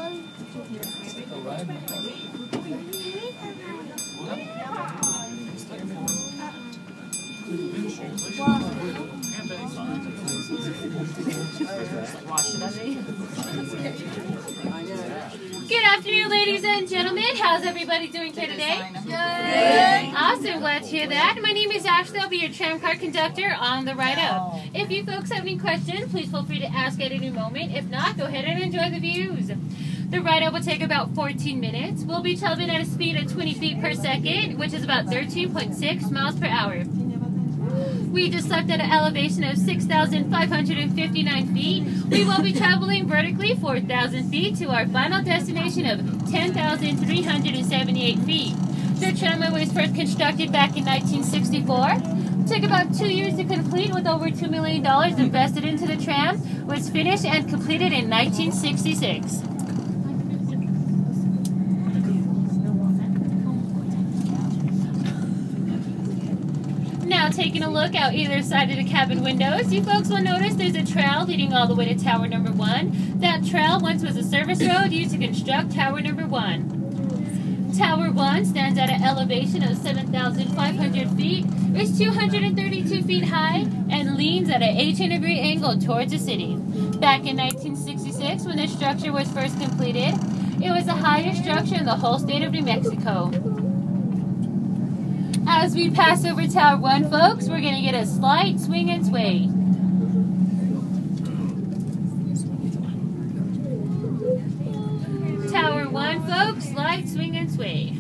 Good afternoon, ladies and gentlemen. How's everybody doing here today? Good. Awesome. Glad to hear that. My name is Ashley. I'll be your tram car conductor on the ride up. If you folks have any questions, please feel free to ask at any moment. If not, go ahead and enjoy the views. The ride up will take about 14 minutes. We'll be traveling at a speed of 20 feet per second, which is about 13.6 miles per hour. We just left at an elevation of 6,559 feet. We will be traveling vertically 4,000 feet to our final destination of 10,378 feet. The tramway was first constructed back in 1964. Took about 2 years to complete with over $2 million invested into the tram. Was finished and completed in 1966. Now taking a look out either side of the cabin windows, you folks will notice there's a trail leading all the way to Tower Number 1. That trail once was a service road used to construct Tower Number 1. Tower 1 stands at an elevation of 7,500 feet, is 232 feet high, and leans at an 18-degree angle towards the city. Back in 1966, when this structure was first completed, it was the highest structure in the whole state of New Mexico. As we pass over Tower 1, folks, we're going to get a slight swing and sway. Tower 1, folks, slight swing and sway.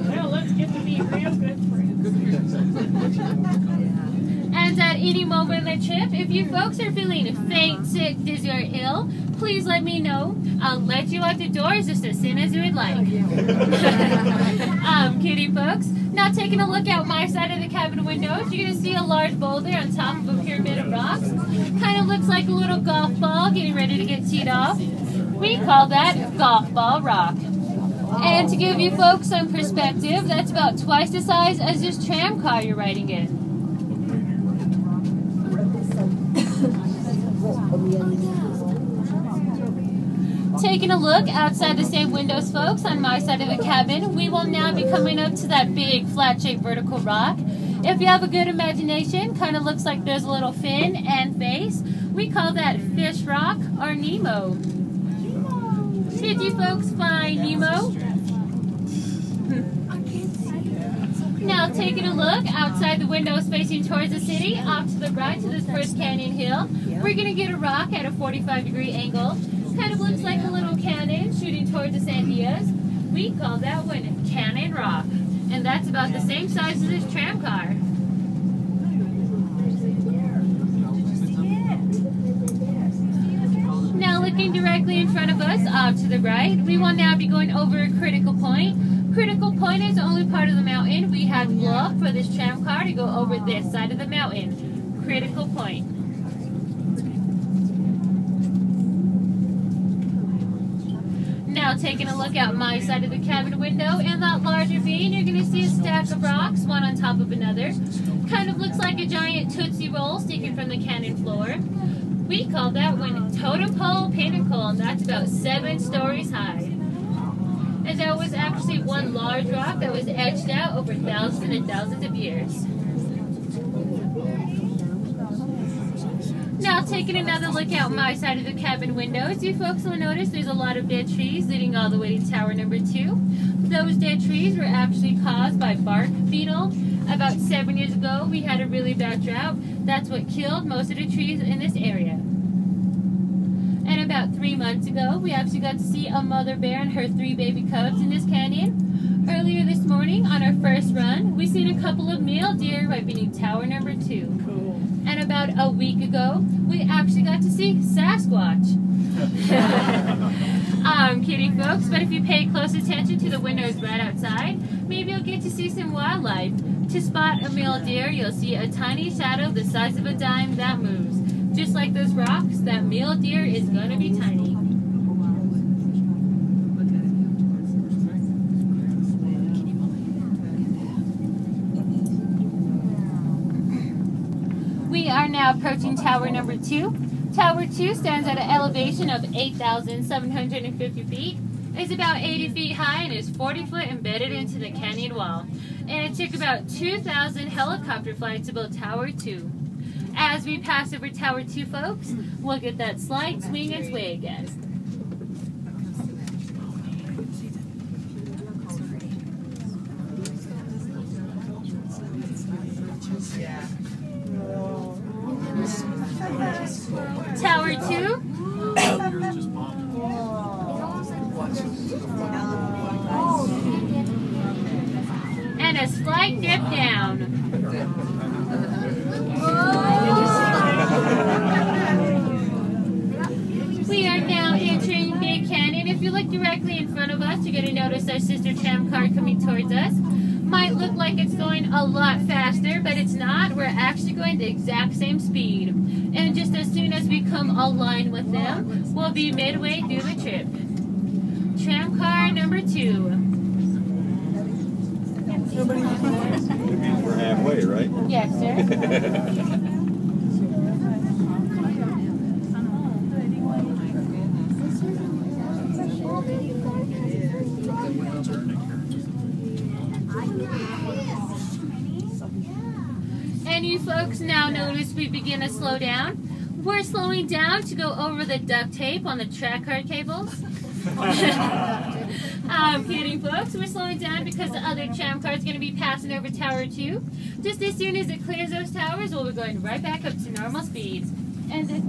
Well, let's get to be real good friends. And at any moment in the trip, if you folks are feeling faint, sick, dizzy, or ill, please let me know. I'll let you out the doors just as soon as you would like. I'm kidding, folks. Now taking a look out my side of the cabin windows, you're going to see a large boulder on top of a pyramid of rocks. Kind of looks like a little golf ball getting ready to get teed off. We call that Golf Ball Rock. And to give you folks some perspective, that's about twice the size as this tram car you're riding in. Taking a look outside the same windows, folks, on my side of the cabin, we will now be coming up to that big flat-shaped vertical rock. If you have a good imagination, kind of looks like there's a little fin and face. We call that Fish Rock or Nemo. Did you folks find Nemo? Now taking a look outside the windows facing towards the city, off to the right to this first canyon hill, we're going to get a rock at a 45-degree angle. Kind of looks like a little cannon shooting towards the Sandias. We call that one Cannon Rock. And that's about the same size as this tram car. Now looking directly in front of us, off to the right, we will now be going over a critical point. Critical point is the only part of the mountain we have to blow up for this tram car to go over this side of the mountain. Critical point. Now taking a look out my side of the cabin window, in that large ravine, you're going to see a stack of rocks, one on top of another. Kind of looks like a giant Tootsie Roll sticking from the canyon floor. We call that one Totem Pole Pinnacle, and that's about 7 stories high. And that was actually one large rock that was etched out over thousands and thousands of years. Now taking another look out my side of the cabin windows, you folks will notice there's a lot of dead trees leading all the way to Tower Number 2. Those dead trees were actually caused by bark beetle. About 7 years ago, we had a really bad drought. That's what killed most of the trees in this area. And about 3 months ago, we actually got to see a mother bear and her 3 baby cubs in this canyon. Earlier this morning, on our first run, we seen a couple of male deer right beneath Tower Number 2. And about a week ago, we actually got to see Sasquatch. I'm kidding, folks, but if you pay close attention to the windows right outside, maybe you'll get to see some wildlife. To spot a male deer, you'll see a tiny shadow the size of a dime that moves. Just like those rocks, that male deer is going to be tiny. now approaching tower number 2. Tower 2 stands at an elevation of 8,750 feet. It's about 80 feet high and is 40 foot embedded into the canyon wall. And it took about 2,000 helicopter flights to build Tower 2. As we pass over Tower 2, folks, we'll get that slight swing and sway again. Tower 2. And a slight dip down. We are now entering Big Canyon. If you look directly in front of us, you're going to notice our sister tram car coming towards us. Might look like it's going a lot faster, but it's not. We're actually going the exact same speed. And just as soon as we come aligned with them, we'll be midway through the trip. Tram car number 2. We're halfway, right? Yes, sir. And you folks now notice we begin to slow down. We're slowing down to go over the duct tape on the track car cables. I'm kidding, folks. We're slowing down because the other tram car is going to be passing over Tower 2. Just as soon as it clears those towers, we'll be going right back up to normal speeds. And this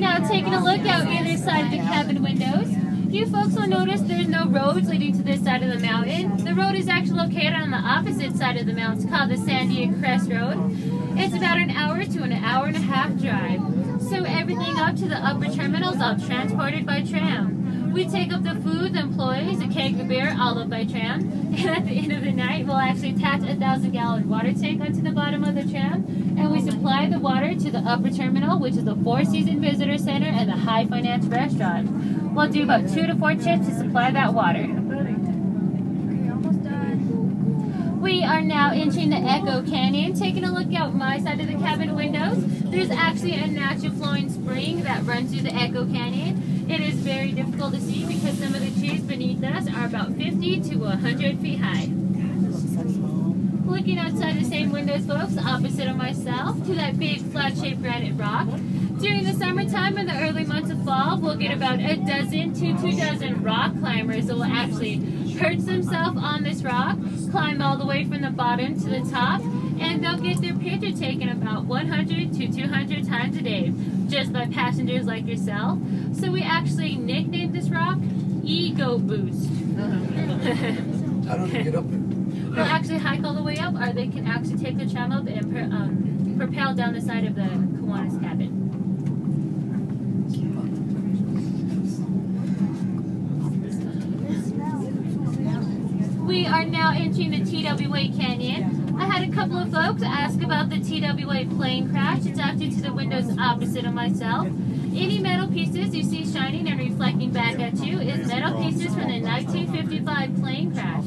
now taking a look out either side of the cabin windows. You folks will notice there's no roads leading to this side of the mountain. The road is actually located on the opposite side of the mountain, called the Sandia Crest Road. It's about an hour to an hour and a half drive. So everything up to the upper terminals all transported by tram. We take up the food, the employees, a keg of beer, all up by tram. And at the end of the night, we'll actually attach a 1,000-gallon water tank onto the bottom of the tram. And we supply the water to the upper terminal, which is the Four Seasons Visitor Center and the High Finance Restaurant. We'll do about 2 to 4 trips to supply that water. We are now entering the Echo Canyon. Taking a look out my side of the cabin windows, there's actually a natural flowing spring that runs through the Echo Canyon. It is very difficult to see because some of the trees beneath us are about 50 to 100 feet high. Looking outside the same windows, folks, opposite of myself, to that big flat-shaped granite rock. During the summertime and the early months of fall, we'll get about a dozen to 2 dozen rock climbers that will actually perch themselves on this rock, climb all the way from the bottom to the top, and they'll get their picture taken about 100 to 200 times a day, just by passengers like yourself. So we actually nicknamed this rock Ego Boost. How do they get up there? They'll actually hike all the way up, or they can actually take the tram up and propel down the side of the Kiwanis Cabin. We are now entering the TWA Canyon. I had a couple of folks ask about the TWA plane crash. It's actually to the windows opposite of myself. Any metal pieces you see shining and reflecting back at you is metal pieces from the 1955 plane crash.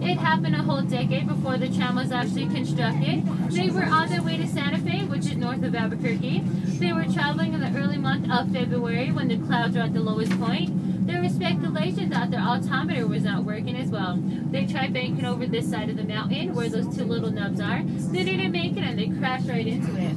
It happened a whole decade before the tram was actually constructed. They were on their way to Santa Fe, which is north of Albuquerque. They were traveling in the early month of February when the clouds were at the lowest point. There was speculation that their altimeter was not working as well. They tried banking over this side of the mountain where those 2 little nubs are. They didn't make it and they crashed right into it.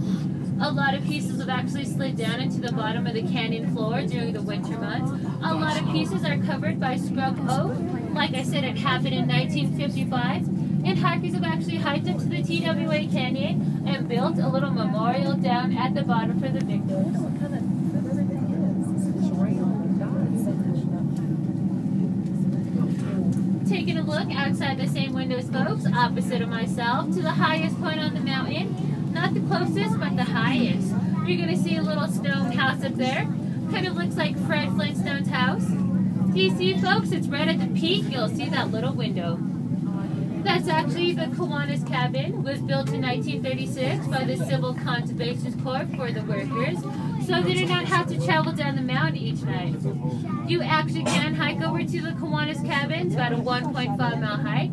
A lot of pieces have actually slid down into the bottom of the canyon floor during the winter months. A lot of pieces are covered by scrub oak. Like I said, it happened in 1955. And hikers have actually hiked up to the TWA Canyon and built a little memorial down at the bottom for the victims. Taking a look outside the same windows, folks, opposite of myself, to the highest point on the mountain. Not the closest, but the highest. You're going to see a little stone house up there. Kind of looks like Fred Flintstone's house. Do you see, folks? It's right at the peak. You'll see that little window. That's actually the Kiwanis Cabin. It was built in 1936 by the Civil Conservation Corps for the workers. So so they do not have to travel down the mountain each night. You actually can hike over to the Kiwanis Cabin. It's about a 1.5-mile hike.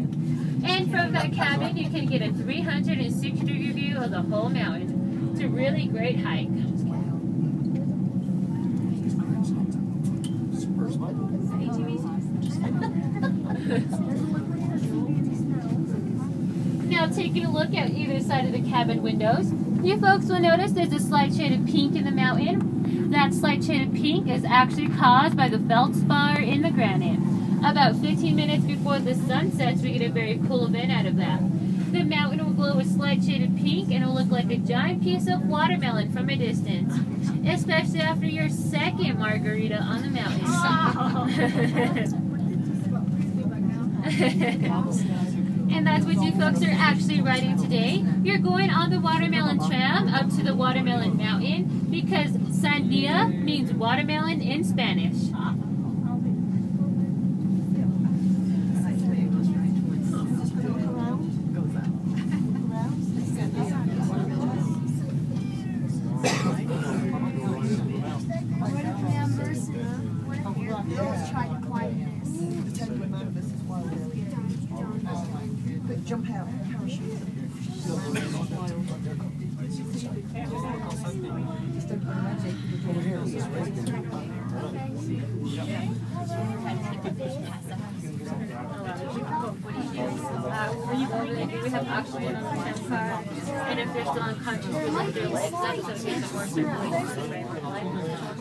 And from that cabin, you can get a 360-degree view of the whole mountain. It's a really great hike. Now taking a look at either side of the cabin windows, you folks will notice there's a slight shade of pink in the mountain. That slight shade of pink is actually caused by the feldspar in the granite. About 15 minutes before the sun sets, we get a very cool event out of that. The mountain will glow a slight shade of pink and it will look like a giant piece of watermelon from a distance, especially after your second margarita on the mountain. And that's what you folks are actually riding today. You're going on the watermelon tram up to the watermelon mountain because Sandia means watermelon in Spanish. Jump out, parachute. We have oxygen on the temp car, and if they're still unconscious, we lift their legs up so they get more circulation.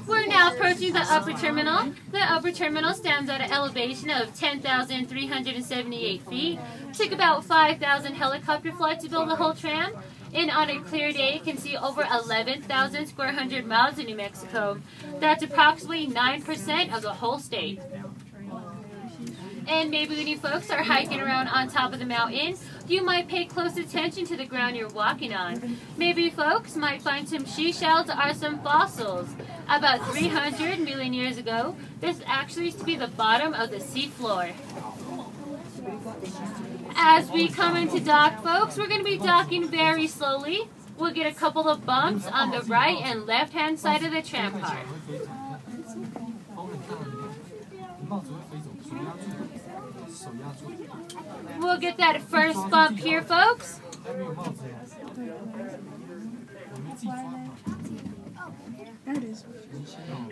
We're now approaching the upper terminal. The upper terminal stands at an elevation of 10,378 feet. Took about 5,000 helicopter flights to build the whole tram. And on a clear day, you can see over 11,000 square hundred miles in New Mexico. That's approximately 9% of the whole state. And maybe when you folks are hiking around on top of the mountain, you might pay close attention to the ground you're walking on. Maybe you folks might find some seashells or some fossils. About 300 million years ago, this actually used to be the bottom of the seafloor. As we come into dock, folks, we're going to be docking very slowly. We'll get a couple of bumps on the right and left-hand side of the tram car. We'll get that first bump here, folks.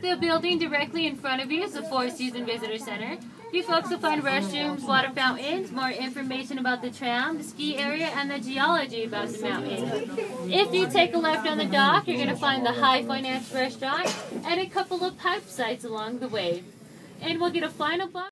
The building directly in front of you is the Four Seasons Visitor Center. You folks will find restrooms, water fountains, more information about the tram, the ski area, and the geology about the mountain. If you take a left on the dock, you're going to find the High Finance Restaurant and a couple of pipe sites along the way. And we'll get a final bump.